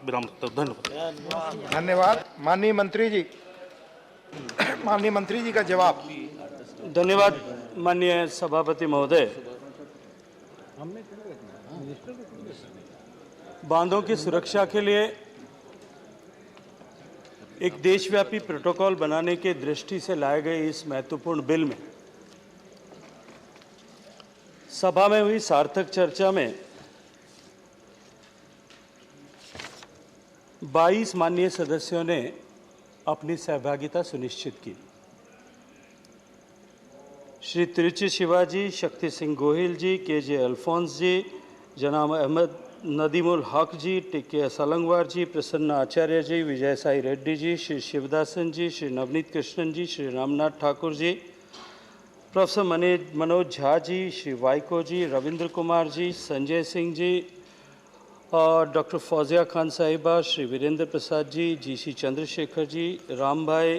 विराम रखता हूँ। धन्यवाद। धन्यवाद। माननीय मंत्री जी, माननीय मंत्री जी का जवाब। धन्यवाद माननीय सभापति महोदय। बांधों की सुरक्षा के लिए एक देशव्यापी प्रोटोकॉल बनाने के दृष्टि से लाए गए इस महत्वपूर्ण बिल में सभा में हुई सार्थक चर्चा में 22 माननीय सदस्यों ने अपनी सहभागिता सुनिश्चित की। श्री तिरुचि शिवाजी, शक्ति सिंह गोहिल जी, के.जे. अल्फोंस जी, जनाब अहमद नदीमुल हक जी, टी.के. सलंगवार जी, प्रसन्न आचार्य जी, विजय साई रेड्डी जी, श्री शिवदासन जी, श्री नवनीत कृष्णन जी, श्री रामनाथ ठाकुर जी, प्रोफेसर मनोज झा जी, श्री वाइको जी, रविंद्र कुमार जी, संजय सिंह जी, डॉक्टर फौजिया खान साहिबा, श्री वीरेंद्र प्रसाद जी, जी.सी. चंद्रशेखर जी, राम भाई,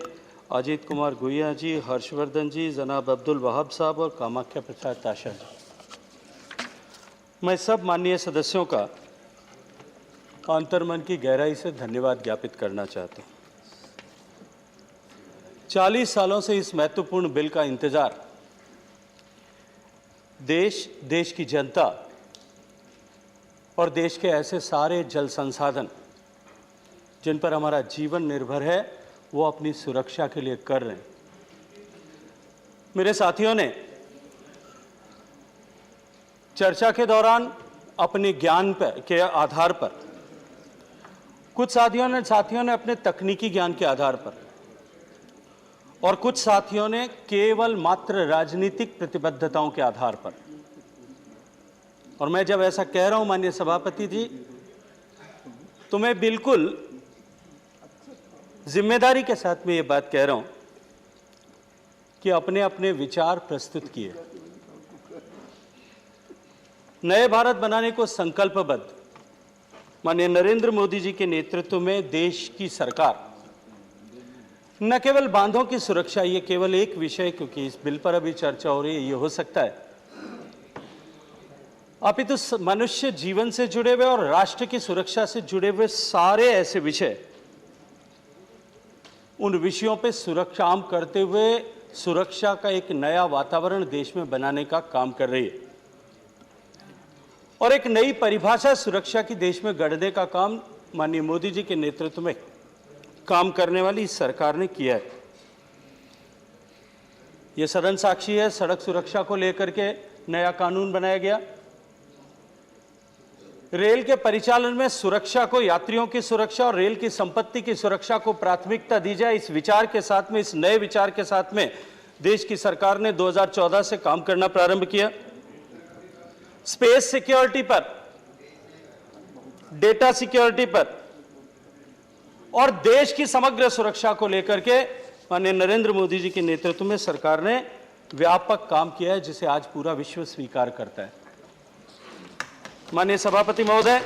अजीत कुमार गुइया जी, हर्षवर्धन जी, जनाब अब्दुल वहाब साहब और कामाख्या प्रसाद ताशा जी। मैं सब माननीय सदस्यों का अंतर्मन की गहराई से धन्यवाद ज्ञापित करना चाहता हूँ। 40 सालों से इस महत्वपूर्ण बिल का इंतजार देश की जनता और देश के ऐसे सारे जल संसाधन जिन पर हमारा जीवन निर्भर है, वो अपनी सुरक्षा के लिए कर रहे हैं। मेरे साथियों ने चर्चा के दौरान अपने ज्ञान के आधार पर, कुछ साथियों ने अपने तकनीकी ज्ञान के आधार पर और कुछ साथियों ने केवल मात्र राजनीतिक प्रतिबद्धताओं के आधार पर, और मैं जब ऐसा कह रहा हूं माननीय सभापति जी, तो मैं बिल्कुल जिम्मेदारी के साथ में ये बात कह रहा हूं कि अपने अपने विचार प्रस्तुत किए। नए भारत बनाने को संकल्पबद्ध माननीय नरेंद्र मोदी जी के नेतृत्व में देश की सरकार न केवल बांधों की सुरक्षा, ये केवल एक विषय क्योंकि इस बिल पर अभी चर्चा हो रही है, ये हो सकता है, अपितु मनुष्य जीवन से जुड़े हुए और राष्ट्र की सुरक्षा से जुड़े हुए सारे ऐसे विषय, उन विषयों पे सुरक्षा आम करते हुए सुरक्षा का एक नया वातावरण देश में बनाने का काम कर रही है और एक नई परिभाषा सुरक्षा की देश में गढ़ने का काम माननीय मोदी जी के नेतृत्व में काम करने वाली इस सरकार ने किया है। यह सदन साक्षी है, सड़क सुरक्षा को लेकर के नया कानून बनाया गया। रेल के परिचालन में सुरक्षा को, यात्रियों की सुरक्षा और रेल की संपत्ति की सुरक्षा को प्राथमिकता दी जाए, इस विचार के साथ में, इस नए विचार के साथ में देश की सरकार ने 2014 से काम करना प्रारंभ किया। स्पेस सिक्योरिटी पर, डेटा सिक्योरिटी पर और देश की समग्र सुरक्षा को लेकर के माननीय नरेंद्र मोदी जी के नेतृत्व में सरकार ने व्यापक काम किया है, जिसे आज पूरा विश्व स्वीकार करता है। माननीय सभापति महोदय,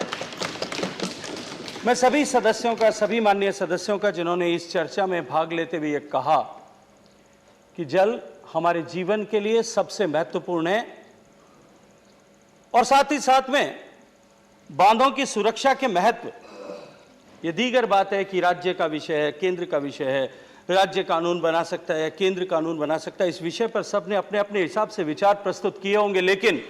मैं सभी माननीय सदस्यों का जिन्होंने इस चर्चा में भाग लेते हुए यह कहा कि जल हमारे जीवन के लिए सबसे महत्वपूर्ण है और साथ ही साथ में बांधों की सुरक्षा के महत्व, ये दीगर बात है कि राज्य का विषय है, केंद्र का विषय है, राज्य कानून बना सकता है, केंद्र कानून बना सकता है, इस विषय पर सबने अपने अपने हिसाब से विचार प्रस्तुत किए होंगे, लेकिन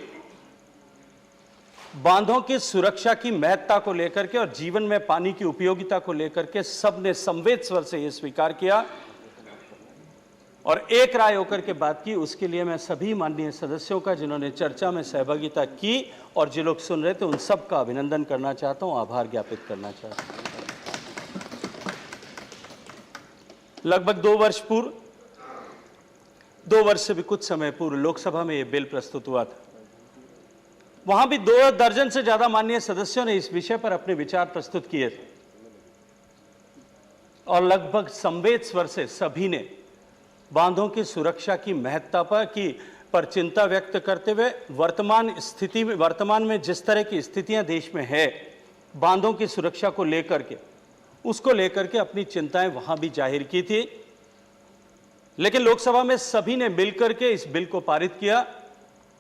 बांधों की सुरक्षा की महत्ता को लेकर के और जीवन में पानी की उपयोगिता को लेकर के सबने संवेद स्वर से यह स्वीकार किया और एक राय होकर के बात की। उसके लिए मैं सभी माननीय सदस्यों का जिन्होंने चर्चा में सहभागिता की और जो लोग सुन रहे थे उन सब का अभिनंदन करना चाहता हूं, आभार ज्ञापित करना चाहता हूं। लगभग 2 वर्ष से भी कुछ समय पूर्व लोकसभा में यह बिल प्रस्तुत हुआ था। वहां भी 2 दर्जन से ज्यादा माननीय सदस्यों ने इस विषय पर अपने विचार प्रस्तुत किए थे और लगभग संवेद स्वर से सभी ने बांधों की सुरक्षा की महत्ता पर चिंता व्यक्त करते हुए वर्तमान में जिस तरह की स्थितियां देश में है बांधों की सुरक्षा को लेकर के, उसको लेकर के अपनी चिंताएं वहां भी जाहिर की थी। लेकिन लोकसभा में सभी ने मिलकर के इस बिल को पारित किया।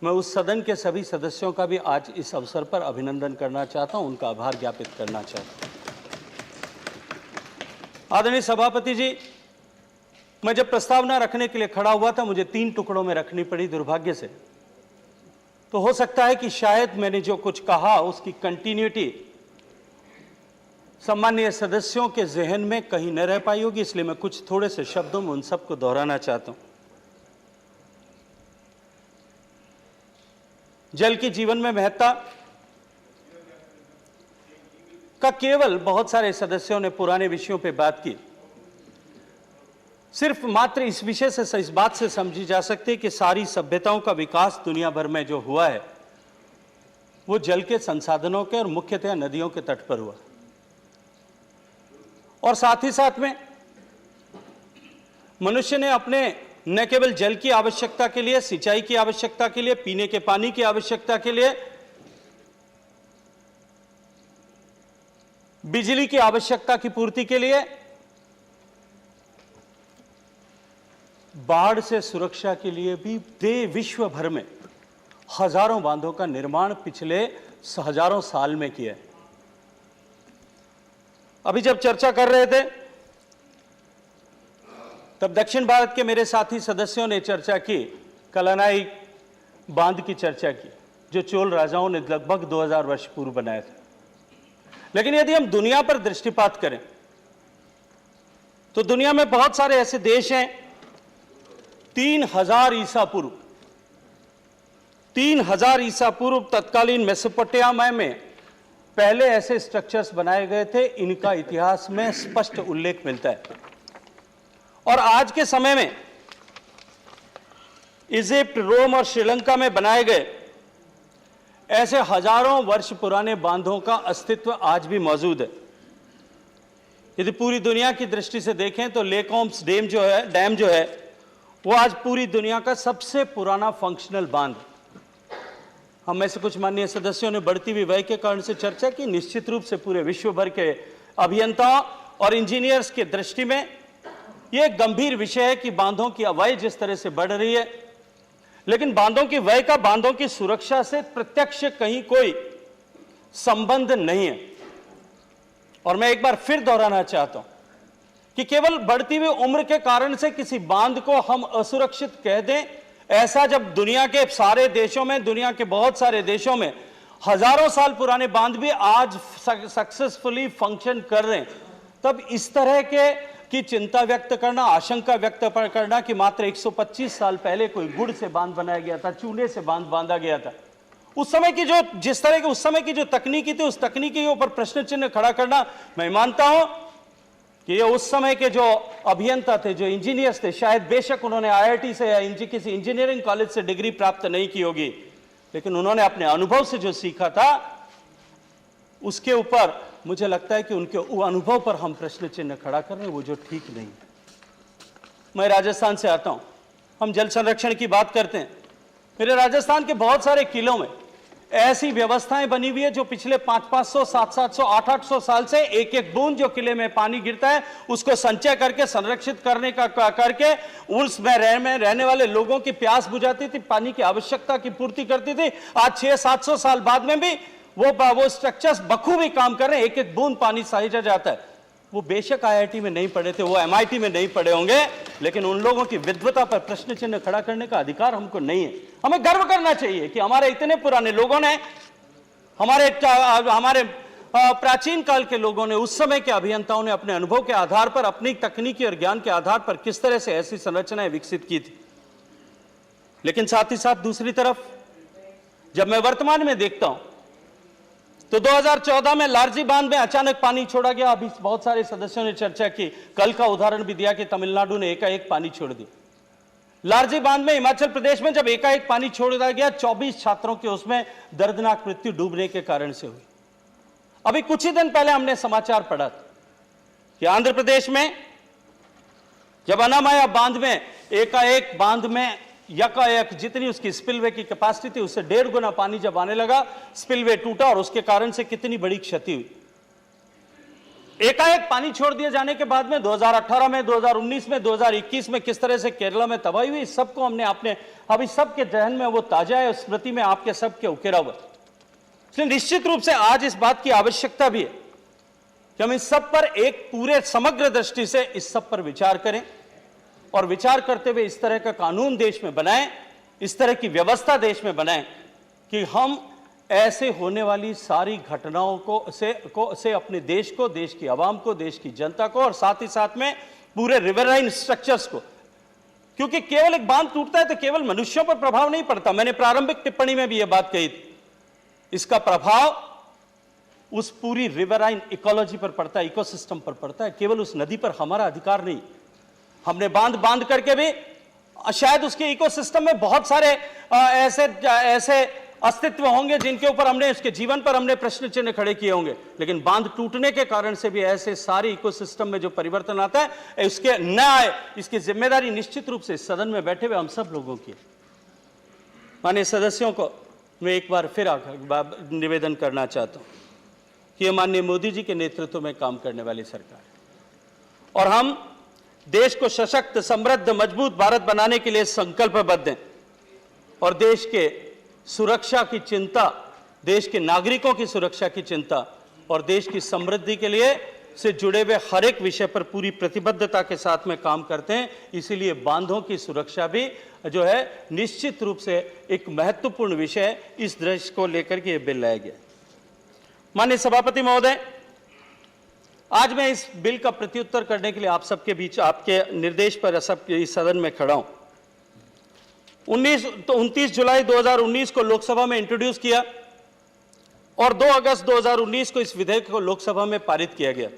मैं उस सदन के सभी सदस्यों का भी आज इस अवसर पर अभिनंदन करना चाहता हूं, उनका आभार ज्ञापित करना चाहता हूं। आदरणीय सभापति जी, मैं जब प्रस्तावना रखने के लिए खड़ा हुआ था, मुझे 3 टुकड़ों में रखनी पड़ी दुर्भाग्य से। तो हो सकता है कि शायद मैंने जो कुछ कहा उसकी कंटिन्यूटी सम्मानीय सदस्यों के जहन में कहीं न रह पाई होगी, इसलिए मैं कुछ थोड़े से शब्दों में उन सबको दोहराना चाहता हूं। जल की जीवन में महत्ता का केवल बहुत सारे सदस्यों ने पुराने विषयों पे बात की। सिर्फ मात्र इस विषय से इस बात से समझी जा सकती है कि सारी सभ्यताओं का विकास दुनिया भर में जो हुआ है वो जल के संसाधनों के और मुख्यतः नदियों के तट पर हुआ। और साथ ही साथ में मनुष्य ने अपने न केवल जल की आवश्यकता के लिए, सिंचाई की आवश्यकता के लिए, पीने के पानी की आवश्यकता के लिए, बिजली की आवश्यकता की पूर्ति के लिए, बाढ़ से सुरक्षा के लिए भी विश्व भर में हजारों बांधों का निर्माण पिछले हजारों साल में किया है। अभी जब चर्चा कर रहे थे तब दक्षिण भारत के मेरे साथी सदस्यों ने चर्चा की, कलानाई बांध की चर्चा की, जो चोल राजाओं ने लगभग 2000 वर्ष पूर्व बनाया था। लेकिन यदि हम दुनिया पर दृष्टिपात करें तो दुनिया में बहुत सारे ऐसे देश हैं 3000 ईसा पूर्व 3000 ईसा पूर्व तत्कालीन मेसोपोटामिया में पहले ऐसे स्ट्रक्चर्स बनाए गए थे। इनका इतिहास में स्पष्ट उल्लेख मिलता है। और आज के समय में इजिप्ट, रोम और श्रीलंका में बनाए गए ऐसे हजारों वर्ष पुराने बांधों का अस्तित्व आज भी मौजूद है। यदि पूरी दुनिया की दृष्टि से देखें तो लेक ओम्स डैम जो है वो आज पूरी दुनिया का सबसे पुराना फंक्शनल बांध। हम में से कुछ माननीय सदस्यों ने बढ़ती हुई व्यय के कारण से चर्चा की। निश्चित रूप से पूरे विश्व भर के अभियंताओं और इंजीनियर्स की दृष्टि में यह एक गंभीर विषय है कि बांधों की अवधि जिस तरह से बढ़ रही है, लेकिन बांधों की व्यय का बांधों की सुरक्षा से प्रत्यक्ष कहीं कोई संबंध नहीं है। और मैं एक बार फिर दोहराना चाहता हूं कि केवल बढ़ती हुई उम्र के कारण से किसी बांध को हम असुरक्षित कह दें, ऐसा जब दुनिया के सारे देशों में, दुनिया के बहुत सारे देशों में हजारों साल पुराने बांध भी आज सक्सेसफुली फंक्शन कर रहे हैं, तब इस तरह की चिंता व्यक्त करना, आशंका व्यक्त करना कि मात्र 125 साल पहले कोई गुड़ से बांध बनाया गया था, चूने से बांध बांधा गया था, उस समय की जिस तरह की उस समय की जो तकनीकी थी, उस तकनीकी के ऊपर प्रश्न चिन्ह खड़ा करना, मैं मानता हूं कि ये उस समय के जो अभियंता थे, जो इंजीनियर्स थे, शायद बेशक उन्होंने IIT से या किसी इंजीनियरिंग कॉलेज से डिग्री प्राप्त नहीं की होगी, लेकिन उन्होंने अपने अनुभव से जो सीखा था उसके ऊपर मुझे लगता है कि उनके अनुभव पर हम प्रश्न चिन्ह खड़ा कर रहे हैं, वो जो ठीक नहीं है। मैं राजस्थान से आता हूं, हम जल संरक्षण की बात करते हैं। मेरे राजस्थान के बहुत सारे किलों में ऐसी व्यवस्थाएं बनी हुई है जो पिछले 500, 700, 800 साल से एक एक बूंद जो किले में पानी गिरता है उसको संचय करके संरक्षित करने का करके उसमें रहने वाले लोगों की प्यास बुझाती थी, पानी की आवश्यकता की पूर्ति करती थी। आज 600-700 साल बाद में भी वो स्ट्रक्चर्स बखूबी काम कर रहे हैं, एक एक बूंद पानी सहेजा जाता है। वो बेशक IIT में नहीं पढ़े थे, वो MIT में नहीं पढ़े होंगे, लेकिन उन लोगों की विद्वता पर प्रश्न चिन्ह खड़ा करने का अधिकार हमको नहीं है। हमें गर्व करना चाहिए कि हमारे इतने पुराने लोगों ने, हमारे प्राचीन काल के लोगों ने, उस समय के अभियंताओं ने अपने अनुभव के आधार पर, अपनी तकनीकी और ज्ञान के आधार पर किस तरह से ऐसी संरचनाएं विकसित की थी। लेकिन साथ ही साथ दूसरी तरफ जब मैं वर्तमान में देखता हूं तो 2014 में लारजी बांध में अचानक पानी छोड़ा गया। अभी बहुत सारे सदस्यों ने चर्चा की, कल का उदाहरण भी दिया कि तमिलनाडु ने एकाएक पानी छोड़ दिया। लारजी बांध में हिमाचल प्रदेश में जब एकाएक पानी छोड़ दिया गया, 24 छात्रों की उसमें दर्दनाक मृत्यु डूबने के कारण से हुई। अभी कुछ ही दिन पहले हमने समाचार पढ़ा था कि आंध्र प्रदेश में जब अनामाया बांध में एकाएक बांध में यकाएक जितनी उसकी स्पिलवे की कैपेसिटी थी उससे 1.5 गुना पानी जब आने लगा, स्पिलवे टूटा और उसके कारण से कितनी बड़ी क्षति हुई। एकाएक पानी छोड़ दिए जाने के बाद में 2018 में, 2019 में, 2021 में किस तरह से केरला में तबाही हुई, सबको हमने अभी सबके जहन में वो ताजा है, स्मृति में आपके सबके उकेरा हुआ। इसलिए निश्चित रूप से आज इस बात की आवश्यकता भी है कि हम इस सब पर एक पूरे समग्र दृष्टि से इस सब पर विचार करें और विचार करते हुए इस तरह का कानून देश में बनाएं, इस तरह की व्यवस्था देश में बनाएं कि हम ऐसे होने वाली सारी घटनाओं से अपने देश को, देश की आवाम को, देश की जनता को और साथ ही साथ में पूरे रिवरलाइन स्ट्रक्चर्स को, क्योंकि केवल एक बांध टूटता है तो केवल मनुष्यों पर प्रभाव नहीं पड़ता। मैंने प्रारंभिक टिप्पणी में भी यह बात कही थी, इसका प्रभाव उस पूरी रिवरलाइन इकोलॉजी पर पड़ता है, इकोसिस्टम पर पड़ता है। केवल उस नदी पर हमारा अधिकार नहीं, हमने बांध करके भी शायद उसके इकोसिस्टम में बहुत सारे ऐसे अस्तित्व होंगे जिनके ऊपर हमने, उसके जीवन पर हमने प्रश्न चिन्ह खड़े किए होंगे, लेकिन बांध टूटने के कारण से भी ऐसे सारे इकोसिस्टम में जो परिवर्तन आता है, उसके न आए, इसकी जिम्मेदारी निश्चित रूप से इस सदन में बैठे हुए हम सब लोगों की। माननीय सदस्यों को मैं एक बार फिर निवेदन करना चाहता हूं कि यह माननीय मोदी जी के नेतृत्व में काम करने वाली सरकार है और हम देश को सशक्त, समृद्ध, मजबूत भारत बनाने के लिए संकल्पबद्ध हैं और देश के सुरक्षा की चिंता, देश के नागरिकों की सुरक्षा की चिंता और देश की समृद्धि के लिए से जुड़े हुए हर एक विषय पर पूरी प्रतिबद्धता के साथ में काम करते हैं। इसीलिए बांधों की सुरक्षा भी जो है निश्चित रूप से एक महत्वपूर्ण विषय, इस दृष्टि को लेकर के यह बिल लाया गया। माननीय सभापति महोदय, आज मैं इस बिल का प्रत्युत्तर करने के लिए आप सबके बीच आपके निर्देश पर सबके इस सदन में खड़ा हूं। 29 जुलाई 2019 को लोकसभा में इंट्रोड्यूस किया और 2 अगस्त 2019 को इस विधेयक को लोकसभा में पारित किया गया।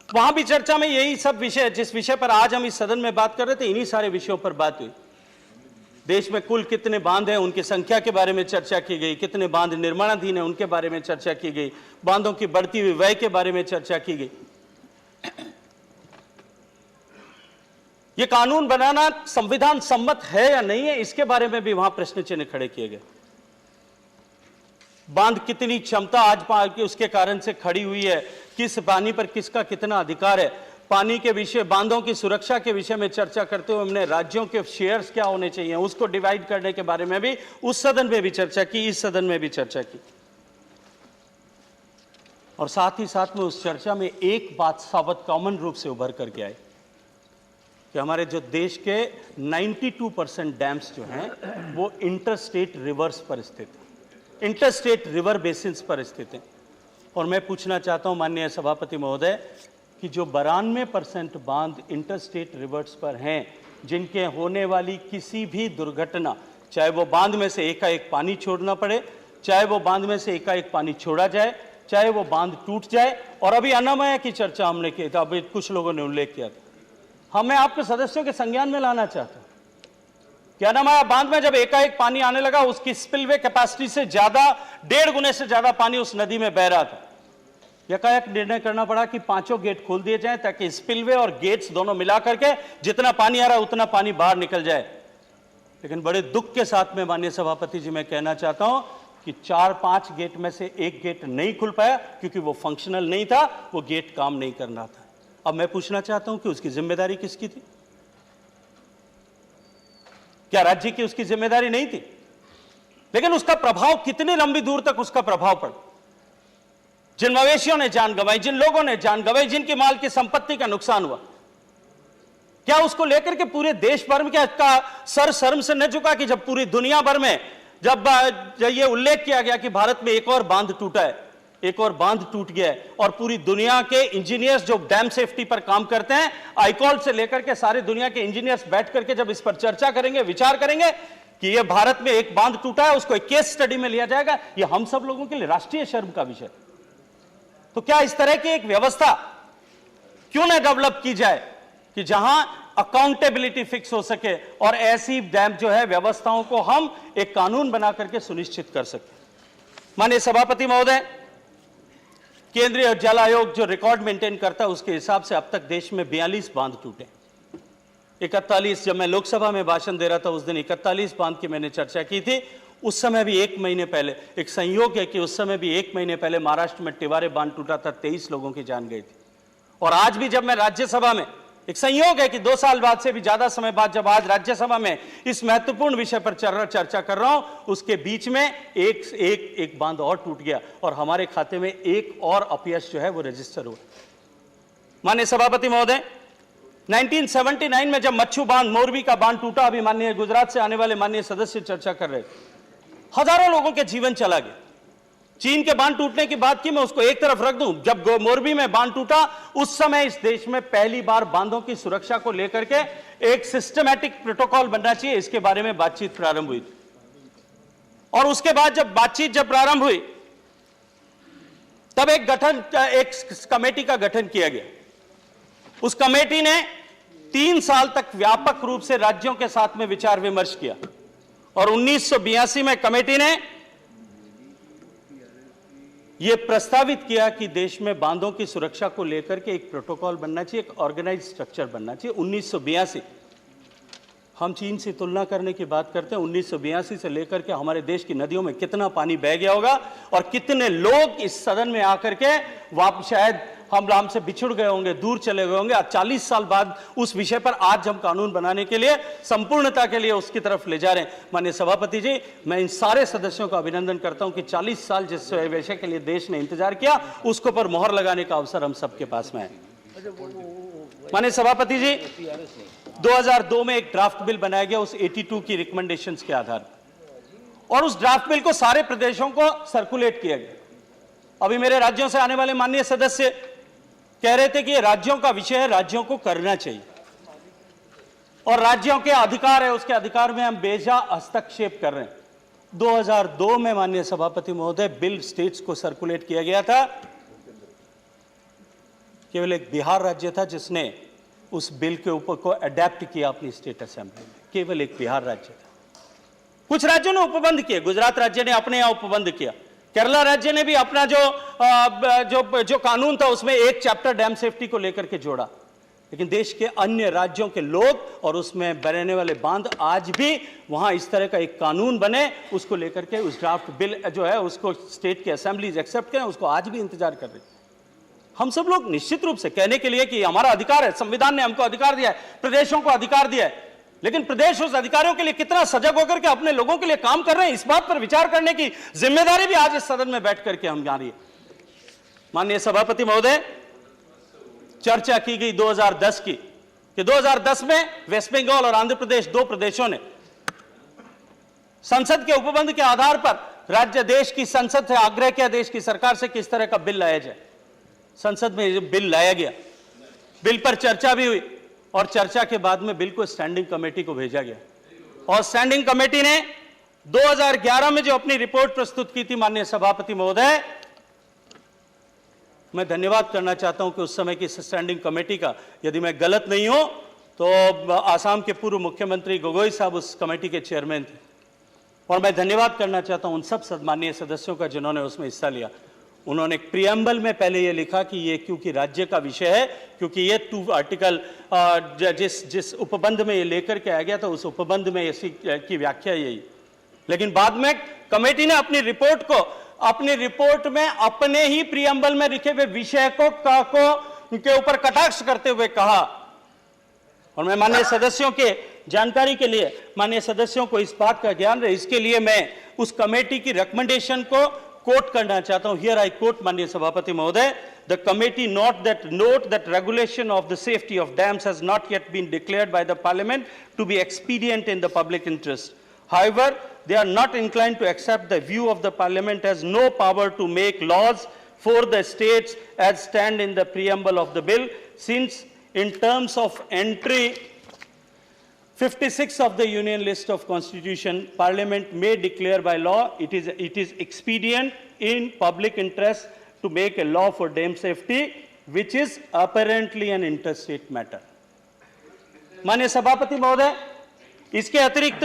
वहां भी चर्चा में यही सब विषय, जिस विषय पर आज हम इस सदन में बात कर रहे थे, इन्हीं सारे विषयों पर बात हुई। देश में कुल कितने बांध हैं उनकी संख्या के बारे में चर्चा की गई, कितने बांध निर्माणाधीन हैं उनके बारे में चर्चा की गई, बांधों की बढ़ती हुई व्यय के बारे में चर्चा की गई। यह कानून बनाना संविधान सम्मत है या नहीं है, इसके बारे में भी वहां प्रश्न चिन्ह खड़े किए गए। बांध कितनी क्षमता आज उसके कारण से खड़ी हुई है, किस पानी पर किसका कितना अधिकार है, पानी के विषय, बांधों की सुरक्षा के विषय में चर्चा करते हुए हमने राज्यों के शेयर्स क्या होने चाहिए उसको डिवाइड करने के बारे में भी उस सदन में भी चर्चा की, इस सदन में भी चर्चा की। और साथ ही साथ में उस चर्चा में एक बात साबत कॉमन रूप से उभर करके आई कि हमारे जो देश के 92% डैम्स जो हैं वो इंटरस्टेट रिवर्स पर स्थित हैं, इंटरस्टेट रिवर बेसिन्स पर स्थित हैं। और मैं पूछना चाहता हूं माननीय सभापति महोदय कि जो 92% बांध इंटरस्टेट रिवर्स पर हैं, जिनके होने वाली किसी भी दुर्घटना, चाहे वो बांध में से एकाएक पानी छोड़ना पड़े, चाहे वो बांध में से एकाएक पानी छोड़ा जाए, चाहे वो बांध टूट जाए, और अभी अनामया की चर्चा हमने की था, अभी कुछ लोगों ने उल्लेख किया था, हमें आपके सदस्यों के संज्ञान में लाना चाहता हूं कि अनामया बांध में जब एकाएक पानी आने लगा, उसकी स्पिलवे कैपेसिटी से ज्यादा, 1.5 गुने से ज्यादा पानी उस नदी में बह रहा था। एकाएक निर्णय करना पड़ा कि 5 गेट खोल दिए जाएं ताकि स्पिलवे और गेट्स दोनों मिला करके जितना पानी आ रहा है उतना पानी बाहर निकल जाए। लेकिन बड़े दुख के साथ में माननीय सभापति जी मैं कहना चाहता हूं कि 4-5 गेट में से एक गेट नहीं खुल पाया क्योंकि वो फंक्शनल नहीं था, वो गेट काम नहीं कर रहा था। अब मैं पूछना चाहता हूं कि उसकी जिम्मेदारी किसकी थी? क्या राज्य की उसकी जिम्मेदारी नहीं थी? लेकिन उसका प्रभाव कितनी लंबी दूर तक उसका प्रभाव पड़ा। जिन मवेशियों ने जान गंवाई, जिन लोगों ने जान गंवाई, जिनकी माल की संपत्ति का नुकसान हुआ, क्या उसको लेकर के पूरे देश भर में क्या सर शर्म से न झुका कि जब पूरी दुनिया भर में जब ये उल्लेख किया गया कि भारत में एक और बांध टूटा है, एक और बांध टूट गया है, और पूरी दुनिया के इंजीनियर्स जो डैम सेफ्टी पर काम करते हैं, आईकॉल से लेकर के सारी दुनिया के इंजीनियर्स बैठ करके जब इस पर चर्चा करेंगे, विचार करेंगे कि ये भारत में एक बांध टूटा है, उसको एक केस स्टडी में लिया जाएगा, ये हम सब लोगों के लिए राष्ट्रीय शर्म का विषय। तो क्या इस तरह की एक व्यवस्था क्यों न डेवलप की जाए कि जहां अकाउंटेबिलिटी फिक्स हो सके और ऐसी डैम जो है व्यवस्थाओं को हम एक कानून बना करके सुनिश्चित कर सके। माननीय सभापति महोदय, केंद्रीय जल आयोग जो रिकॉर्ड मेंटेन करता है उसके हिसाब से अब तक देश में 42 बांध टूटे। 41, जब मैं लोकसभा में भाषण दे रहा था उस दिन 41 बांध की मैंने चर्चा की थी। उस समय भी 1 महीने पहले, एक संयोग है कि उस समय भी 1 महीने पहले महाराष्ट्र में टिवारे बांध टूटा था, 23 लोगों की जान गई थी। और आज भी जब मैं राज्यसभा में एक संयोग है कि 2 साल बाद से भी ज्यादा समय बाद जब आज राज्यसभा में इस महत्वपूर्ण विषय पर चर्चा कर रहा हूं, उसके बीच में एक बांध और टूट गया और हमारे खाते में एक और अपयश जो है वो रजिस्टर हुआ। माननीय सभापति महोदय, 1979 में जब मच्छू बांध, मोरबी का बांध टूटा, अभी माननीय गुजरात से आने वाले माननीय सदस्य चर्चा कर रहे, हजारों लोगों के जीवन चला गया। चीन के बांध टूटने की बात की, मैं उसको एक तरफ रख दूं। जब मोरबी में बांध टूटा, उस समय इस देश में पहली बार बांधों की सुरक्षा को लेकर के एक सिस्टमैटिक प्रोटोकॉल बनना चाहिए, इसके बारे में बातचीत प्रारंभ हुई। और उसके बाद जब बातचीत प्रारंभ हुई, तब एक कमेटी का गठन किया गया। उस कमेटी ने 3 साल तक व्यापक रूप से राज्यों के साथ में विचार विमर्श किया और 1982 में कमेटी ने यह प्रस्तावित किया कि देश में बांधों की सुरक्षा को लेकर के एक प्रोटोकॉल बनना चाहिए, एक ऑर्गेनाइज्ड स्ट्रक्चर बनना चाहिए। 1982, हम चीन से तुलना करने की बात करते हैं। 1982 से लेकर के हमारे देश की नदियों में कितना पानी बह गया होगा और कितने लोग इस सदन में आकर के वापस शायद हमसे बिछुड़ गए होंगे, दूर चले गए होंगे। आज 40 साल बाद उस विषय पर आज हम कानून बनाने के लिए, संपूर्णता के लिए उसकी तरफ ले जा रहे हैं। माननीय सभापति जी, मैं इन सारे सदस्यों का अभिनंदन करता हूं कि 40 साल जिस विषय के लिए देश ने इंतजार किया, उसको पर मोहर लगाने का अवसर हम सबके पास में है। माननीय सभापति जी, 2002 में एक ड्राफ्ट बिल बनाया गया उस 82 की रिकमेंडेशंस के आधार पर, और उस ड्राफ्ट बिल को सारे प्रदेशों को सर्कुलेट किया गया। अभी मेरे राज्यों से आने वाले माननीय सदस्य कह रहे थे कि ये राज्यों का विषय है, राज्यों को करना चाहिए और राज्यों के अधिकार है, उसके अधिकार में हम बेजा हस्तक्षेप कर रहे हैं। 2002 में माननीय सभापति महोदय बिल स्टेट्स को सर्कुलेट किया गया था। केवल एक बिहार राज्य था जिसने उस बिल के ऊपर को अडेप्ट किया अपनी स्टेट असेंबली में, केवल एक बिहार राज्य था। कुछ राज्यों ने उपबंध किए, गुजरात राज्य ने अपने यहां उपबंध किया, केरला राज्य ने भी अपना जो कानून था उसमें एक चैप्टर डैम सेफ्टी को लेकर के जोड़ा। लेकिन देश के अन्य राज्यों के लोग और उसमें बनने वाले बांध आज भी वहां इस तरह का एक कानून बने, उसको लेकर के उस ड्राफ्ट बिल जो है उसको स्टेट की असेंबलीज एक्सेप्ट करें, उसको आज भी इंतजार कर रही है। हम सब लोग निश्चित रूप से कहने के लिए कि हमारा अधिकार है, संविधान ने हमको अधिकार दिया है, प्रदेशों को अधिकार दिया है, लेकिन प्रदेश उस अधिकारियों के लिए कितना सजग होकर के अपने लोगों के लिए काम कर रहे हैं, इस बात पर विचार करने की जिम्मेदारी भी आज इस सदन में बैठ करके हम जा रही है। माननीय सभापति महोदय, चर्चा की गई 2010 की कि 2010 में वेस्ट बंगाल और आंध्र प्रदेश, 2 प्रदेशों ने संसद के उपबंध के आधार पर राज्य देश की संसद से आग्रह किया देश की सरकार से किस तरह का बिल लाया जाए। संसद में बिल लाया गया, बिल पर चर्चा भी हुई और चर्चा के बाद में बिल को स्टैंडिंग कमेटी को भेजा गया और स्टैंडिंग कमेटी ने 2011 में जो अपनी रिपोर्ट प्रस्तुत की थी, माननीय सभापति महोदय, मैं धन्यवाद करना चाहता हूं कि उस समय की स्टैंडिंग कमेटी का, यदि मैं गलत नहीं हूं तो आसाम के पूर्व मुख्यमंत्री गोगोई साहब उस कमेटी के चेयरमैन थे, और मैं धन्यवाद करना चाहता हूं उन सब माननीय सदस्यों का जिन्होंने उसमें हिस्सा लिया। उन्होंने प्रियम्बल में पहले यह लिखा कि ये क्योंकि राज्य का विषय है, क्योंकि ये 2 आर्टिकल जिस उपबंध में ये लेकर के आ गया था उस उपबंध में इसी की व्याख्या यही। लेकिन बाद में कमेटी ने अपनी रिपोर्ट में अपने ही प्रियम्बल में लिखे हुए विषय को के ऊपर कटाक्ष करते हुए कहा, और मैं माननीय सदस्यों के जानकारी के लिए, माननीय सदस्यों को इस बात का ज्ञान रहे, इसके लिए मैं उस कमेटी की रिकमेंडेशन को कोट करना चाहता हूं। हियर आई कोट माननीय सभापति महोदय, the committee note that regulation of the safety of dams has not yet been declared by the parliament to be expedient in the public interest. However, they are not inclined to accept the view of the parliament has no power to make laws for the states as stand in the preamble of the bill, since in terms of entry 56 of the union list of constitution, parliament may declare by law it is expedient in public interest to make a law for dam safety, which is apparently an interstate matter. माननीय सभापति महोदय, इसके अतिरिक्त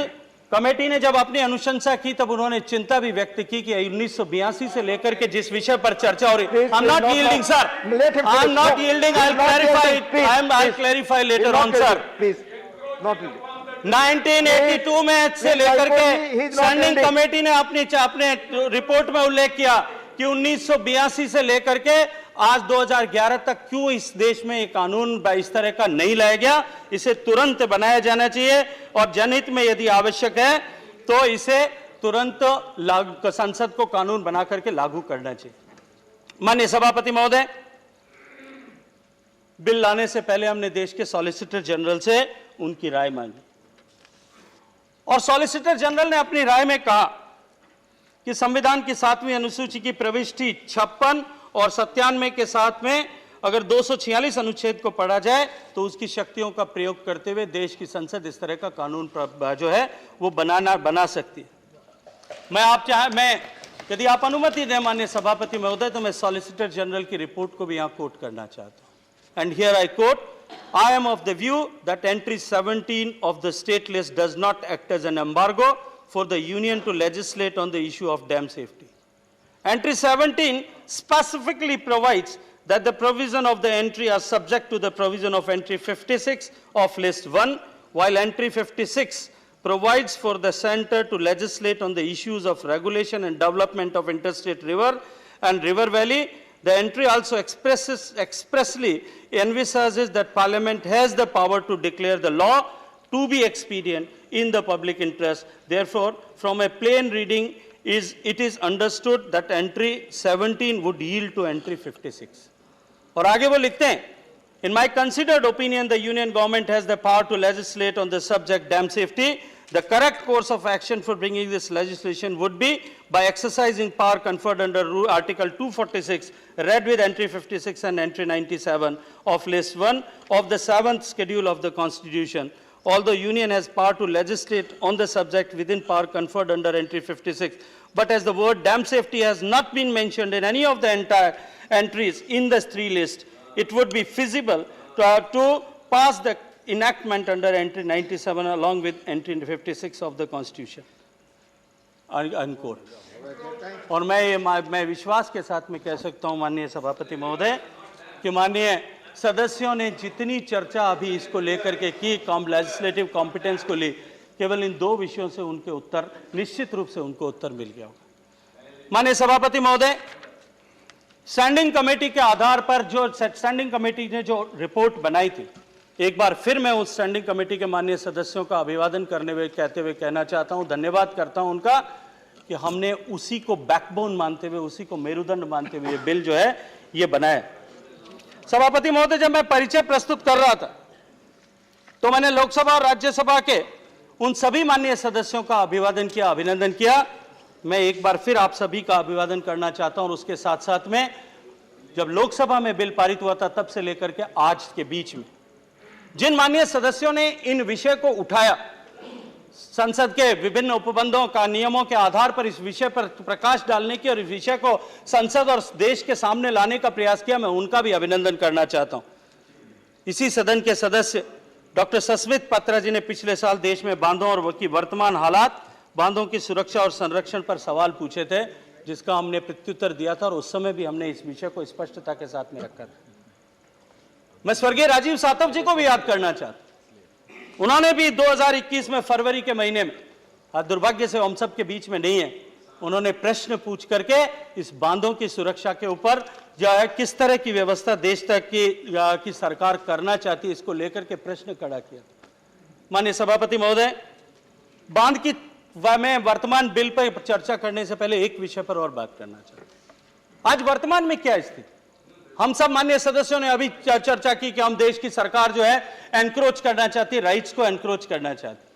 committee ने जब अपनी अनुशंसा की तब उन्होंने चिंता भी व्यक्त की कि 1982 से लेकर के जिस विषय पर चर्चा हो रही, I'm not yielding, sir. I'm not yielding. I'll clarify it. I'll clarify later on, sir. Please, not yielding. 1982 में से लेकर के स्टैंडिंग कमेटी ने अपने रिपोर्ट में उल्लेख किया कि 1982 से लेकर के आज 2011 तक क्यों इस देश में एक कानून इस तरह का नहीं लाया गया? इसे तुरंत बनाया जाना चाहिए और जनहित में यदि आवश्यक है तो इसे तुरंत संसद को कानून बना करके लागू करना चाहिए। माननीय सभापति महोदय, बिल लाने से पहले हमने देश के सॉलिसिटर जनरल से उनकी राय मांगी और सॉलिसिटर जनरल ने अपनी राय में कहा कि संविधान की 7वीं अनुसूची की प्रविष्टि 56 और 97 के साथ में अगर 246 अनुच्छेद को पढ़ा जाए तो उसकी शक्तियों का प्रयोग करते हुए देश की संसद इस तरह का कानून जो है वो बना सकती है। मैं यदि आप अनुमति दें माननीय सभापति महोदय तो मैं सॉलिसिटर जनरल की रिपोर्ट को भी यहां कोट करना चाहता हूं। And here I quote, I am of the view that entry 17 of the state list does not act as an embargo for the union to legislate on the issue of dam safety. Entry 17 specifically provides that the provision of the entry are subject to the provision of entry 56 of list 1, while entry 56 provides for the center to legislate on the issues of regulation and development of interstate river and river valley. The entry also expressly envisages that Parliament has the power to declare the law to be expedient in the public interest. Therefore, from a plain reading, it is understood that entry 17 would yield to entry 56. और आगे वो लिखते हैं, in my considered opinion, the union government has the power to legislate on the subject dam safety. The correct course of action for bringing this legislation would be by exercising power conferred under Article 246, read with entry 56 and entry 97 of list 1 of the 7th schedule of the Constitution. Although union has power to legislate on the subject within power conferred under entry 56, but as the word dam safety has not been mentioned in any of the entire entries in the 3 list, it would be feasible to pass the enactment under entry 97 along with entry 56 of the Constitution. Unquote. और मैं विश्वास के साथ में कह सकता हूं माननीय सभापति महोदय कि माननीय सदस्यों ने जितनी चर्चा अभी इसको लेकर के की लेजिस्लेटिव कॉम्पिटेंस को ली, केवल इन 2 विषयों से उनके उत्तर निश्चित रूप से उनको उत्तर मिल गया होगा। माननीय सभापति महोदय, स्टैंडिंग कमेटी के आधार पर जो स्टैंडिंग कमेटी ने जो रिपोर्ट बनाई थी, एक बार फिर मैं उस स्टैंडिंग कमेटी के माननीय सदस्यों का अभिवादन कहते हुए कहना चाहता हूं, धन्यवाद करता हूं उनका कि हमने उसी को बैकबोन मानते हुए, उसी को मेरुदंड मानते हुए ये बिल जो है ये बनाया। सभापति महोदय, जब मैं परिचय प्रस्तुत कर रहा था तो मैंने लोकसभा और राज्यसभा के उन सभी माननीय सदस्यों का अभिवादन किया, अभिनंदन किया। मैं एक बार फिर आप सभी का अभिवादन करना चाहता हूं और उसके साथ साथ में जब लोकसभा में बिल पारित हुआ था तब से लेकर के आज के बीच में जिन माननीय सदस्यों ने इन विषय को उठाया, संसद के विभिन्न उपबंधों का नियमों के आधार पर इस विषय पर प्रकाश डालने की और इस विषय को संसद और देश के सामने लाने का प्रयास किया, मैं उनका भी अभिनंदन करना चाहता हूं। इसी सदन के सदस्य डॉक्टर सस्मित पात्रा जी ने पिछले साल देश में बांधों और की वर्तमान हालात, बांधों की सुरक्षा और संरक्षण पर सवाल पूछे थे, जिसका हमने प्रत्युत्तर दिया था और उस समय भी हमने इस विषय को स्पष्टता के साथ में रखा था। मैं स्वर्गीय राजीव सातव जी को भी याद करना चाहता हूं। उन्होंने भी 2021 में फरवरी के महीने में, दुर्भाग्य से हम सब के बीच में नहीं है, उन्होंने प्रश्न पूछ करके इस बांधों की सुरक्षा के ऊपर जो है किस तरह की व्यवस्था देश तक की सरकार करना चाहती है, इसको लेकर के प्रश्न खड़ा किया। माननीय सभापति महोदय, बांध की मैं वर्तमान बिल पर चर्चा करने से पहले एक विषय पर और बात करना चाहता हूं। आज वर्तमान में क्या स्थिति, हम सब माननीय सदस्यों ने अभी चर्चा की कि हम देश की सरकार जो है एनक्रोच करना चाहती है, राइट्स को एनक्रोच करना चाहती है।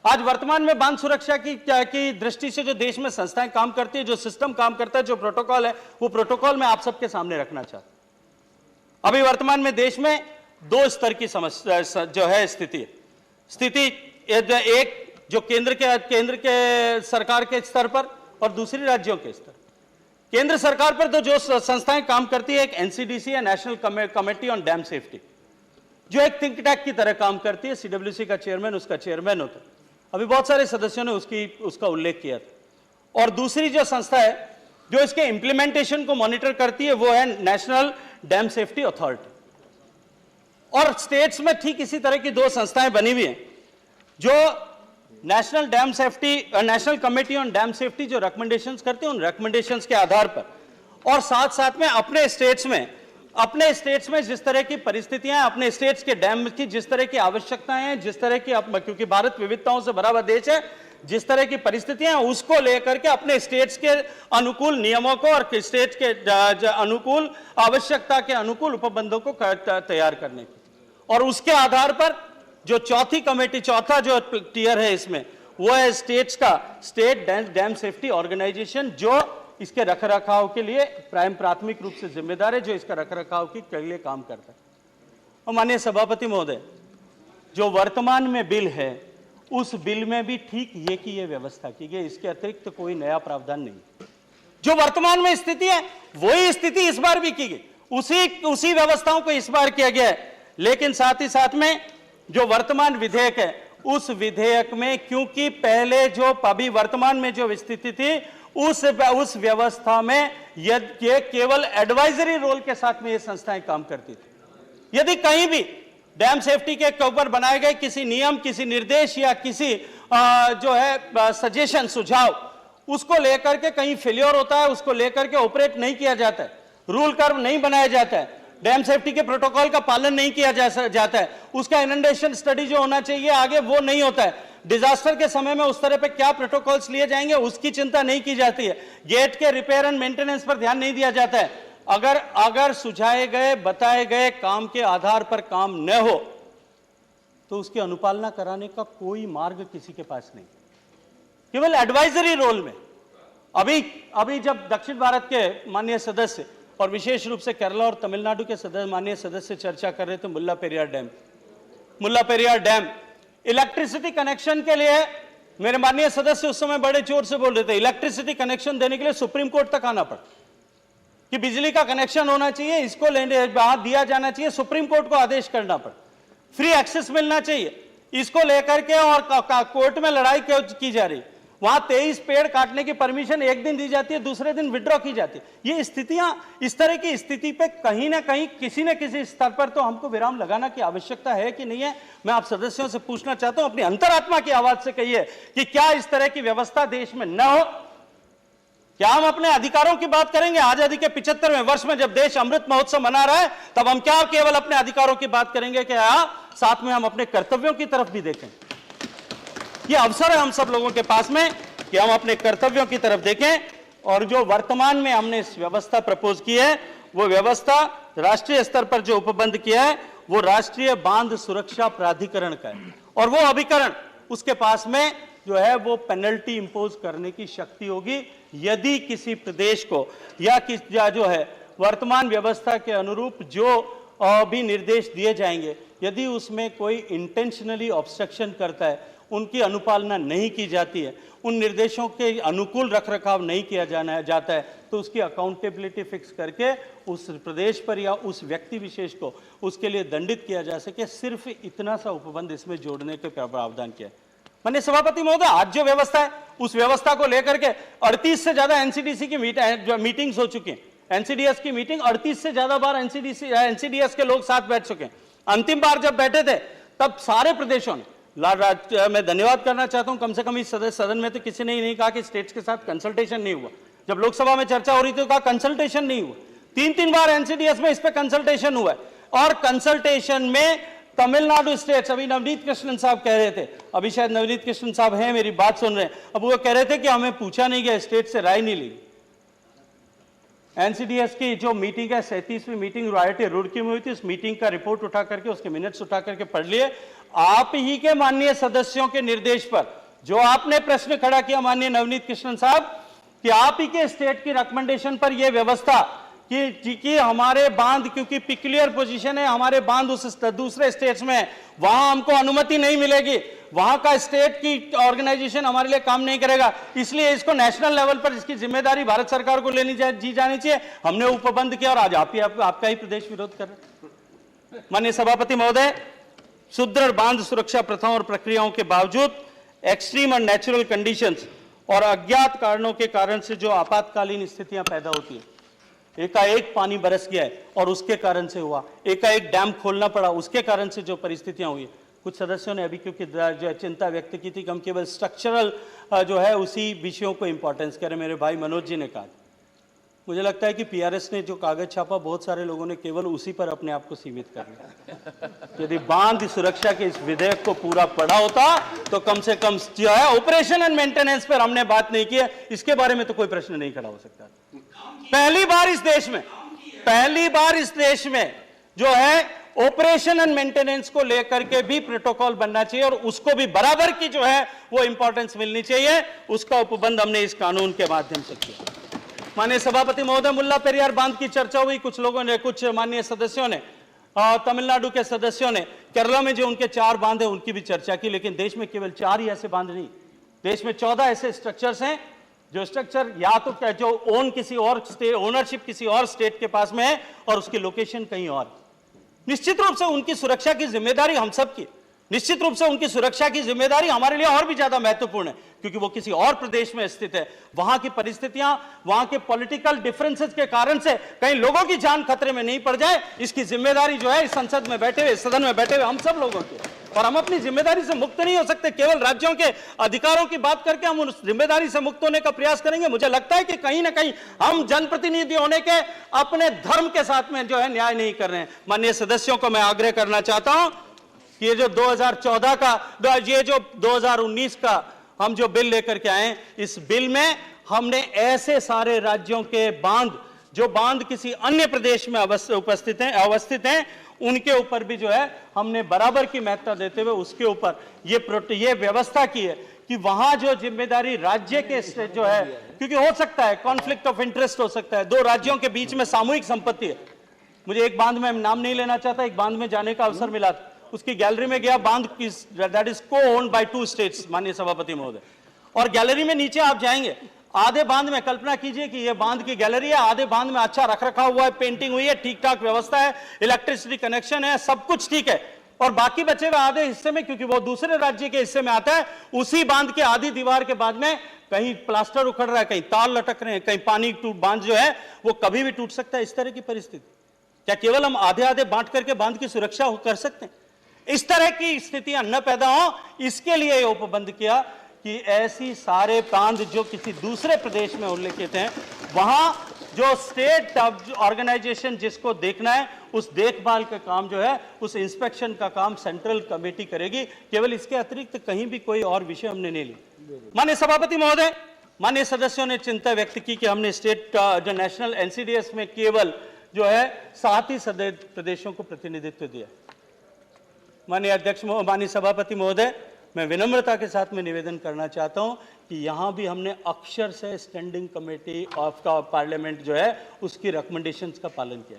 आज वर्तमान में बांध सुरक्षा की दृष्टि से जो देश में संस्थाएं काम करती है, जो सिस्टम काम करता है, जो प्रोटोकॉल है, वो प्रोटोकॉल मैं आप सबके सामने रखना चाहता हूं। अभी वर्तमान में देश में 2 स्तर की समस्या जो है स्थिति एक जो केंद्र के सरकार के स्तर पर और दूसरी राज्यों के स्तर। केंद्र सरकार पर तो जो संस्थाएं काम करती है, एक एनसीडीसी है, national committee on dam safety, जो एक थिंक टैंक की तरह काम करती है। सीडब्ल्यूसी का चेयरमैन उसका चेयरमैन होता है। अभी बहुत सारे सदस्यों ने उसका उल्लेख किया था। और दूसरी जो संस्था है जो इसके इंप्लीमेंटेशन को मॉनिटर करती है, वो है नेशनल डैम सेफ्टी अथॉरिटी। और स्टेट्स में ठीक इसी तरह की 2 संस्थाएं बनी हुई हैं जो national committee on dam safety जो रिकमेंडेशंस करते हैं, उन रिकमेंडेशंस के आधार पर और साथ साथ में अपने स्टेट्स में अपने स्टेट्स में जिस तरह की परिस्थितियां, अपने स्टेट्स के डैम की जिस तरह की आवश्यकताएं हैं, जिस तरह की, क्योंकि भारत विविधताओं से भरा हुआ देश है, जिस तरह की परिस्थितियां हैं उसको लेकर के अपने स्टेट्स के अनुकूल नियमों को और स्टेट्स के अनुकूल आवश्यकता के अनुकूल उपबंधों को तैयार करने की, और उसके आधार पर जो चौथी कमेटी, चौथा जो टियर है इसमें, वो है स्टेट्स का स्टेट डैम सेफ्टी ऑर्गेनाइजेशन, जो इसके रखरखाव के लिए प्राथमिक रूप से जिम्मेदार है, जो इसका रखरखाव के लिए काम करता है। और माननीय सभापति महोदय, जो वर्तमान में बिल है उस बिल में भी ठीक ये की ये व्यवस्था की गई, इसके अतिरिक्त तो कोई नया प्रावधान नहीं। जो वर्तमान में स्थिति है वही स्थिति इस बार भी की गई, उसी व्यवस्थाओं को इस बार किया गया है। लेकिन साथ ही साथ में जो वर्तमान विधेयक है उस विधेयक में, क्योंकि पहले जो अभी वर्तमान में जो स्थिति थी उस व्यवस्था में ये केवल एडवाइजरी रोल के साथ में ये संस्थाएं काम करती थी। यदि कहीं भी डैम सेफ्टी के ऊपर बनाए गए किसी नियम, किसी निर्देश या किसी जो है सजेशन, सुझाव, उसको लेकर के कहीं फेलियर होता है, उसको लेकर के ऑपरेट नहीं किया जाता है, रूल कर्व नहीं बनाया जाता है, डैम सेफ्टी के प्रोटोकॉल का पालन नहीं किया जाता है, उसका इनंडेशन स्टडी जो होना चाहिए आगे वो नहीं होता है, डिजास्टर के समय में उस तरह पे क्या प्रोटोकॉल्स लिए जाएंगे उसकी चिंता नहीं की जाती है, गेट के रिपेयर एंड मेंटेनेंस पर ध्यान नहीं दिया जाता है। अगर सुझाए गए, बताए गए काम के आधार पर काम न हो तो उसकी अनुपालना कराने का कोई मार्ग किसी के पास नहीं, केवल एडवाइजरी रोल में। अभी जब दक्षिण भारत के माननीय सदस्य और विशेष रूप से केरला और तमिलनाडु के माननीय सदस्य चर्चा कर रहे थे मुल्ला पेरियार डैम इलेक्ट्रिसिटी कनेक्शन के लिए, मेरे माननीय सदस्य उस समय बड़े जोर से बोल रहे थे इलेक्ट्रिसिटी कनेक्शन देने के लिए सुप्रीम कोर्ट तक आना पड़ा, कि बिजली का कनेक्शन होना चाहिए, इसको दिया जाना चाहिए, सुप्रीम कोर्ट को आदेश करना पड़ा, फ्री एक्सेस मिलना चाहिए, इसको लेकर के और कोर्ट में लड़ाई की जा रही। वहां 23 पेड़ काटने की परमिशन एक दिन दी जाती है, दूसरे दिन विड्रॉ की जाती है। ये स्थितियां, इस तरह की स्थिति पे कहीं ना कहीं किसी न किसी स्तर पर तो हमको विराम लगाना की आवश्यकता है कि नहीं है। मैं आप सदस्यों से पूछना चाहता हूं, अपनी अंतरात्मा की आवाज से कहिए कि क्या इस तरह की व्यवस्था देश में न हो? क्या हम अपने अधिकारों की बात करेंगे? आजादी के 75वें वर्ष में जब देश अमृत महोत्सव मना रहा है, तब हम क्या केवल अपने अधिकारों की बात करेंगे? क्या साथ में हम अपने कर्तव्यों की तरफ भी देखें? ये अवसर है हम सब लोगों के पास में कि हम अपने कर्तव्यों की तरफ देखें। और जो वर्तमान में हमने इस व्यवस्था प्रपोज की है, वो व्यवस्था राष्ट्रीय स्तर पर जो उपबंध किया है वो राष्ट्रीय बांध सुरक्षा प्राधिकरण का है, और वो अभिकरण, उसके पास में जो है वो पेनल्टी इंपोज करने की शक्ति होगी यदि किसी प्रदेश को या जो है वर्तमान व्यवस्था के अनुरूप जो भी निर्देश दिए जाएंगे, यदि उसमें कोई इंटेंशनली ऑब्स्ट्रक्शन करता है, उनकी अनुपालना नहीं की जाती है, उन निर्देशों के अनुकूल रखरखाव नहीं किया जाता है, तो उसकी अकाउंटेबिलिटी फिक्स करके उस प्रदेश पर या उस व्यक्ति विशेष को उसके लिए दंडित किया जा सके। सिर्फ इतना सा उपबंध इसमें जोड़ने के प्रावधान किया है। माननीय सभापति महोदय, आज जो व्यवस्था है उस व्यवस्था को लेकर के 38 से ज्यादा एनसीडीसी की मीटिंग्स हो चुकी हैं। एनसीडीएस की मीटिंग 38 से ज्यादा बार एनसीडीएस के लोग साथ बैठ चुके हैं। अंतिम बार जब बैठे थे तब सारे प्रदेशों ने, मैं धन्यवाद करना चाहता हूं, कम से कम इस सदन में तो किसी ने ही नहीं कहा कि स्टेट्स के साथ कंसल्टेशन नहीं हुआ। जब लोकसभा में चर्चा हो रही थी तो कहा कंसल्टेशन नहीं हुआ। 3 बार एनसीडीएस में इस पे कंसल्टेशन हुआ है, और कंसल्टेशन में तमिलनाडु स्टेट्स, अभी नवनीत कृष्णन साहब कह रहे थे, अभी शायद नवनीत कृष्णन साहब हैं, मेरी बात सुन रहे हैं, अब वो कह रहे थे कि हमें पूछा नहीं गया, स्टेट से राय नहीं ली। एनसीडीएस की जो मीटिंग है, 37वीं मीटिंग IIT रुड़की में हुई थी, उस मीटिंग का रिपोर्ट उठा करके, उसके मिनट्स उठा करके पढ़ लिए। आप ही के माननीय सदस्यों के निर्देश पर जो आपने प्रश्न खड़ा किया माननीय नवनीत कृष्णन साहब, कि आप ही के स्टेट की रिकमेंडेशन पर यह व्यवस्था कि हमारे बांध, क्योंकि पिक्युलियर पोजीशन है, हमारे बांध उस दूसरे स्टेट्स में है, वहां हमको अनुमति नहीं मिलेगी, वहां का स्टेट की ऑर्गेनाइजेशन हमारे लिए काम नहीं करेगा, इसलिए इसको नेशनल लेवल पर इसकी जिम्मेदारी भारत सरकार को लेनी जानी चाहिए। हमने उपबंध किया और आज आपका ही प्रदेश विरोध कर रहे हैं। माननीय सभापति महोदय, सुदृढ़ बांध सुरक्षा प्रथाओं और प्रक्रियाओं के बावजूद एक्सट्रीम और नेचुरल कंडीशंस और अज्ञात कारणों के कारण से जो आपातकालीन स्थितियां पैदा होती है, एकाएक पानी बरस गया है और उसके कारण से हुआ, एकाएक डैम खोलना पड़ा उसके कारण से जो परिस्थितियां हुई। कुछ सदस्यों ने अभी क्योंकि जो चिंता व्यक्त की थी कि हम केवल स्ट्रक्चरल जो है उसी विषयों को इंपॉर्टेंस करें, मेरे भाई मनोज जी ने कहा मुझे लगता है कि पीआरएस ने जो कागज छापा, बहुत सारे लोगों ने केवल उसी पर अपने आप को सीमित कर लिया। यदि बांध सुरक्षा के इस विधेयक को पूरा पढ़ा होता तो कम से कम जो है ऑपरेशन एंड मेंटेनेंस पर हमने बात नहीं की है, इसके बारे में तो कोई प्रश्न नहीं खड़ा हो सकता। पहली बार इस देश में जो है ऑपरेशन एंड मेंटेनेंस को लेकर के भी प्रोटोकॉल बनना चाहिए और उसको भी बराबर की जो है वो इंपॉर्टेंस मिलनी चाहिए। उसका उपबंध हमने इस कानून के माध्यम से किया। माननीय सभापति महोदय, मुल्ला पेरियार बांध की चर्चा हुई, कुछ लोगों ने, कुछ माननीय सदस्यों ने, तमिलनाडु के सदस्यों ने केरला में जो उनके 4 बांध है उनकी भी चर्चा की। लेकिन देश में केवल 4 ही ऐसे बांध नहीं, देश में 14 ऐसे स्ट्रक्चर्स हैं जो स्ट्रक्चर या तो जो ओनरशिप किसी और स्टेट के पास में है और उसकी लोकेशन कहीं और। निश्चित रूप से उनकी सुरक्षा की जिम्मेदारी हम सब की, निश्चित रूप से उनकी सुरक्षा की जिम्मेदारी हमारे लिए और भी ज्यादा महत्वपूर्ण है, क्योंकि वो किसी और प्रदेश में स्थित है। वहां की परिस्थितियां, वहां के पॉलिटिकल डिफरेंसेस के कारण से कहीं लोगों की जान खतरे में नहीं पड़ जाए, इसकी जिम्मेदारी जो है इस संसद में बैठे हुए, सदन में बैठे हुए हम सब लोगों की। और हम अपनी जिम्मेदारी से मुक्त नहीं हो सकते। केवल राज्यों के अधिकारों की बात करके हम उस जिम्मेदारी से मुक्त होने का प्रयास करेंगे। मुझे लगता है कि कहीं ना कहीं हम जनप्रतिनिधि होने के अपने धर्म के साथ में जो है न्याय नहीं कर रहे हैं। माननीय सदस्यों को मैं आग्रह करना चाहता हूं कि ये जो 2014 का, ये जो 2019 का हम जो बिल लेकर के आए, इस बिल में हमने ऐसे सारे राज्यों के बांध, जो बांध किसी अन्य प्रदेश में अवस्थित हैं, उनके ऊपर भी जो है हमने बराबर की महत्ता देते हुए उसके ऊपर ये व्यवस्था की है कि वहां जो जिम्मेदारी राज्य के जो है, क्योंकि हो सकता है कॉन्फ्लिक्ट ऑफ इंटरेस्ट हो सकता है, 2 राज्यों के बीच में सामूहिक संपत्ति है। मुझे एक बांध में नाम नहीं लेना चाहता, एक बांध में जाने का अवसर मिला, उसकी गैलरी में गया, बांध दैट इज को ओन्ड बाय 2 स्टेट्स, माननीय सभापति महोदय। और गैलरी में नीचे आप जाएंगे, आधे बांध में कल्पना कीजिए कि यह बांध की गैलरी है, आधे बांध में अच्छा रखरखाव हुआ है, पेंटिंग हुई है, ठीक ठाक व्यवस्था है, इलेक्ट्रिसिटी कनेक्शन है, सब कुछ ठीक है। और बाकी बचे हुए आधे हिस्से में, क्योंकि वो दूसरे राज्य के हिस्से में आता है, उसी बांध के आधी दीवार के बाद में कहीं प्लास्टर उखड़ रहा है, कहीं तार लटक रहे हैं, कहीं पानी बांध जो है वो कभी भी टूट सकता है। इस तरह की परिस्थिति, क्या केवल हम आधे आधे बांट करके बांध की सुरक्षा कर सकते हैं? इस तरह की स्थितियां न पैदा हो, इसके लिए उपबंध किया कि ऐसी सारे बांध जो किसी दूसरे प्रदेश में उल्लेखित हैं, वहां जो स्टेट ऑर्गेनाइजेशन जिसको देखना है, उस देखभाल का काम जो है, उस इंस्पेक्शन का काम सेंट्रल कमेटी करेगी। केवल इसके अतिरिक्त कहीं भी कोई और विषय हमने नहीं लिया। माननीय सभापति महोदय, माननीय सदस्यों ने चिंता व्यक्त की कि हमने स्टेट जो नेशनल एनसीडीएस में केवल जो है 7 ही प्रदेशों को प्रतिनिधित्व दिया। माननीय अध्यक्ष, माननीय सभापति महोदय, मैं विनम्रता के साथ में निवेदन करना चाहता हूं कि यहां भी हमने अक्षर से स्टैंडिंग कमेटी ऑफ पार्लियामेंट जो है उसकी रिकमेंडेशंस का पालन किया।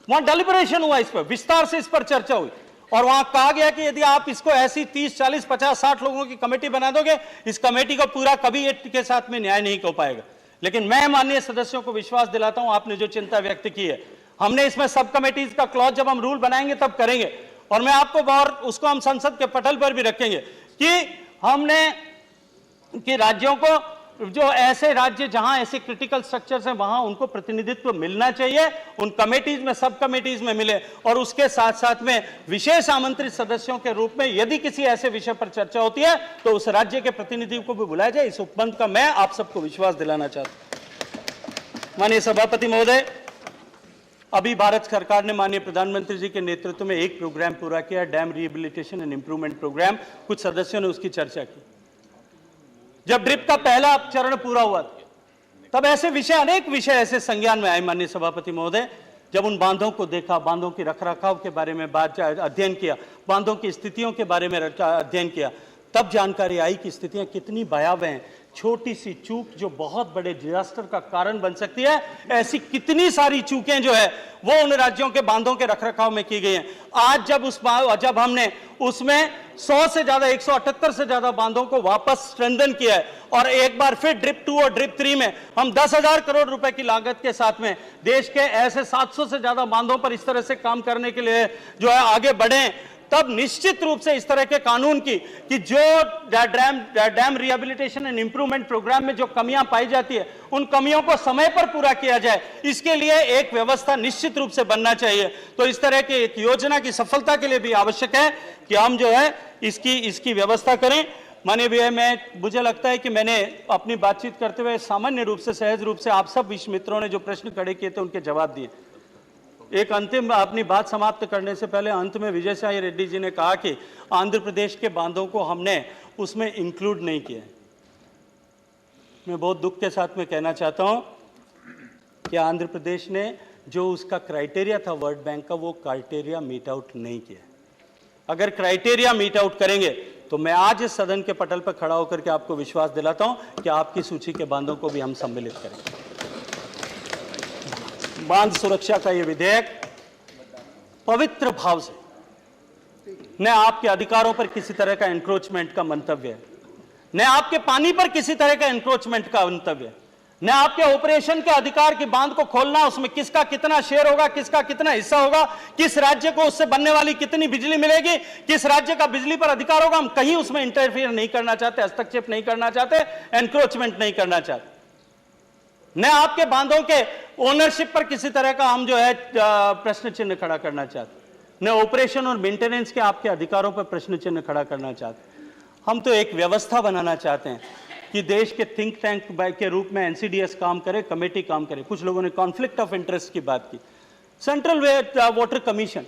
वहां डेलिब्रेशन हुआ, इस पर विस्तार से इस पर चर्चा हुई और वहां कहा गया कि यदि आप इसको ऐसी 30, 40, 50, 60 लोगों की कमेटी बना दोगे, इस कमेटी को पूरा कभी के साथ में न्याय नहीं हो पाएगा। लेकिन मैं माननीय सदस्यों को विश्वास दिलाता हूं, आपने जो चिंता व्यक्त की है, हमने इसमें सब कमेटीज का क्लॉज जब हम रूल बनाएंगे तब करेंगे। और मैं आपको और उसको हम संसद के पटल पर भी रखेंगे कि हमने कि राज्यों को, जो ऐसे राज्य जहां ऐसे क्रिटिकल स्ट्रक्चर्स हैं, वहां उनको प्रतिनिधित्व मिलना चाहिए, उन कमेटीज में, सब कमेटीज में मिले। और उसके साथ साथ में विशेष आमंत्रित सदस्यों के रूप में यदि किसी ऐसे विषय पर चर्चा होती है तो उस राज्य के प्रतिनिधि को भी बुलाया जाए। इस उपबंध का मैं आप सबको विश्वास दिलाना चाहता हूं। माननीय सभापति महोदय, अभी भारत सरकार ने माननीय प्रधानमंत्री जी के नेतृत्व में एक प्रोग्राम पूरा किया, dam rehabilitation and improvement programme. कुछ सदस्यों ने उसकी चर्चा की। जब ड्रिप का पहला चरण पूरा हुआ तब ऐसे विषय, अनेक विषय ऐसे संज्ञान में आए माननीय सभापति महोदय। जब उन बांधों को देखा, बांधों की रखरखाव के बारे में अध्ययन किया, बांधों की स्थितियों के बारे में अध्ययन किया, तब जानकारी आई कि स्थितियां कितनी भयावह हैं। छोटी सी चूक जो बहुत बड़े डिजास्टर का कारण बन सकती है, ऐसी कितनी सारी चूकें जो है वो उन राज्यों के बांधों के रखरखाव में की गई हैं। आज जब हमने उसमें 100 से ज्यादा, 178 से ज्यादा बांधों को वापस स्ट्रेंथन किया है और एक बार फिर ड्रिप 2 और ड्रिप 3 में हम 10,000 करोड़ रुपए की लागत के साथ में देश के ऐसे 700 से ज्यादा बांधों पर इस तरह से काम करने के लिए जो है आगे बढ़े, तब निश्चित रूप से इस तरह के कानून की कि जो dam rehabilitation and improvement programme में जो कमियां पाई जाती है, उन कमियों को समय पर पूरा किया जाए, इसके लिए एक व्यवस्था निश्चित रूप से बनना चाहिए। तो इस तरह की एक योजना की सफलता के लिए भी आवश्यक है कि हम जो है इसकी व्यवस्था करें। माननीय भैया, मुझे लगता है कि मैंने अपनी बातचीत करते हुए सामान्य रूप से, सहज रूप से आप सब विश्व मित्रों ने जो प्रश्न खड़े किए थे उनके जवाब दिए। एक अंतिम अपनी बात समाप्त करने से पहले अंत में विजय साई रेड्डी जी ने कहा कि आंध्र प्रदेश के बांधों को हमने उसमें इंक्लूड नहीं किया। मैं बहुत दुख के साथ में कहना चाहता हूं कि आंध्र प्रदेश ने जो उसका क्राइटेरिया था वर्ल्ड बैंक का, वो क्राइटेरिया मीट आउट नहीं किया। अगर क्राइटेरिया मीट आउट करेंगे तो मैं आज इस सदन के पटल पर खड़ा होकर के आपको विश्वास दिलाता हूं कि आपकी सूची के बांधों को भी हम सम्मिलित करेंगे। बांध सुरक्षा का यह विधेयक पवित्र भाव से न आपके अधिकारों पर किसी तरह का एनक्रोचमेंट का मंतव्य है, न आपके पानी पर किसी तरह का एनक्रोचमेंट का मंतव्य है, न आपके ऑपरेशन के अधिकार की बांध को खोलना, उसमें किसका कितना शेयर होगा, किसका कितना हिस्सा होगा, किस राज्य को उससे बनने वाली कितनी बिजली मिलेगी, किस राज्य का बिजली पर अधिकार होगा, हम कहीं उसमें इंटरफियर नहीं करना चाहते, हस्तक्षेप नहीं करना चाहते, एनक्रोचमेंट नहीं करना चाहते। न आपके बांधों के ओनरशिप पर किसी तरह का हम जो है प्रश्न चिन्ह खड़ा करना चाहते, न ऑपरेशन और मेंटेनेंस के आपके अधिकारों पर प्रश्न चिन्ह खड़ा करना चाहते। हम तो एक व्यवस्था बनाना चाहते हैं कि देश के थिंक टैंक के रूप में एनसीडीएस काम करे, कमेटी काम करे। कुछ लोगों ने कॉन्फ्लिक्ट ऑफ इंटरेस्ट की बात की। सेंट्रल वाटर कमीशन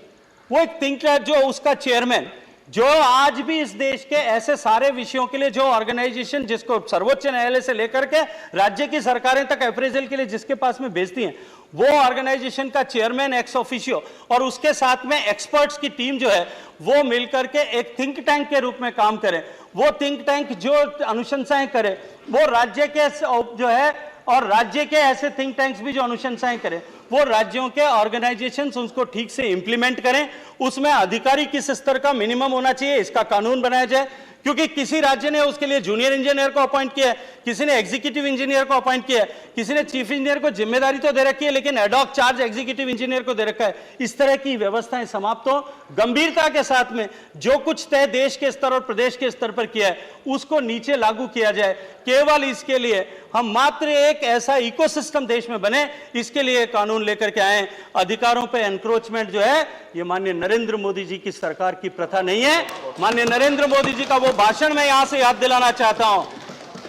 वो एक थिंक टैंक जो उसका चेयरमैन, जो आज भी इस देश के ऐसे सारे विषयों के लिए जो ऑर्गेनाइजेशन जिसको सर्वोच्च न्यायालय से लेकर के राज्य की सरकारें तक अप्रेजल के लिए जिसके पास में भेजती हैं, वो ऑर्गेनाइजेशन का चेयरमैन एक्स ऑफिशियो और उसके साथ में एक्सपर्ट्स की टीम जो है वो मिलकर के एक थिंक टैंक के रूप में काम करे। वो थिंक टैंक जो अनुशंसाएं करे वो राज्य के जो है, और राज्य के ऐसे थिंक टैंक्स भी जो अनुशंसाएं करें वो राज्यों के ऑर्गेनाइजेशंस उसको ठीक से इंप्लीमेंट करें। उसमें अधिकारी किस स्तर का मिनिमम होना चाहिए इसका कानून बनाया जाए, क्योंकि किसी राज्य ने उसके लिए जूनियर इंजीनियर को अपॉइंट किया है, किसी ने एग्जीक्यूटिव इंजीनियर को अपॉइंट किया है, किसी ने चीफ इंजीनियर को जिम्मेदारी तो दे रखी है लेकिन एडॉक चार्ज एग्जीक्यूटिव इंजीनियर को दे रखा है। इस तरह की व्यवस्थाएं समाप्त हो, गंभीरता के साथ में जो कुछ तय देश के स्तर और प्रदेश के स्तर पर किया है उसको नीचे लागू किया जाए। केवल इसके लिए हम मात्र एक ऐसा इकोसिस्टम देश में बने, इसके लिए कानून लेकर के आए। अधिकारों पे एनक्रोचमेंट जो है ये माननीय नरेंद्र मोदी जी की सरकार की प्रथा नहीं है। माननीय नरेंद्र मोदी जी का वो भाषण मैं यहां से याद दिलाना चाहता हूं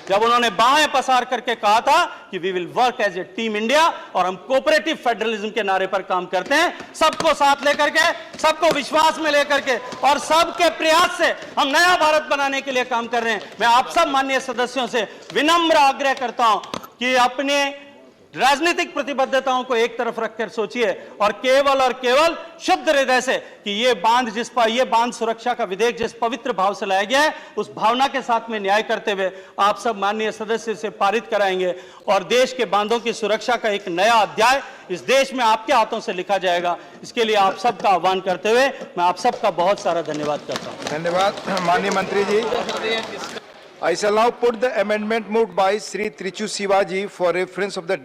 जब उन्होंने बाहें पसार करके कहा था कि we will work as a team India, और हम कोऑपरेटिव फेडरलिज्म के नारे पर काम करते हैं, सबको साथ लेकर के, सबको विश्वास में लेकर के और सबके प्रयास से हम नया भारत बनाने के लिए काम कर रहे हैं। मैं आप सब माननीय सदस्यों से विनम्र आग्रह करता हूं कि अपने राजनीतिक प्रतिबद्धताओं को एक तरफ रखकर सोचिए और केवल शुद्ध हृदय से कि ये बांध सुरक्षा का विधेयक जिस पवित्र भाव से लाया गया है उस भावना के साथ में न्याय करते हुए आप सब माननीय सदस्य से पारित कराएंगे और देश के बांधों की सुरक्षा का एक नया अध्याय इस देश में आपके हाथों से लिखा जाएगा। इसके लिए आप सबका आह्वान करते हुए मैं आप सबका बहुत सारा धन्यवाद करता हूं। धन्यवाद माननीय मंत्री जी। I shall now put the amendment moved by Sri Trichu Sivaji for reference of the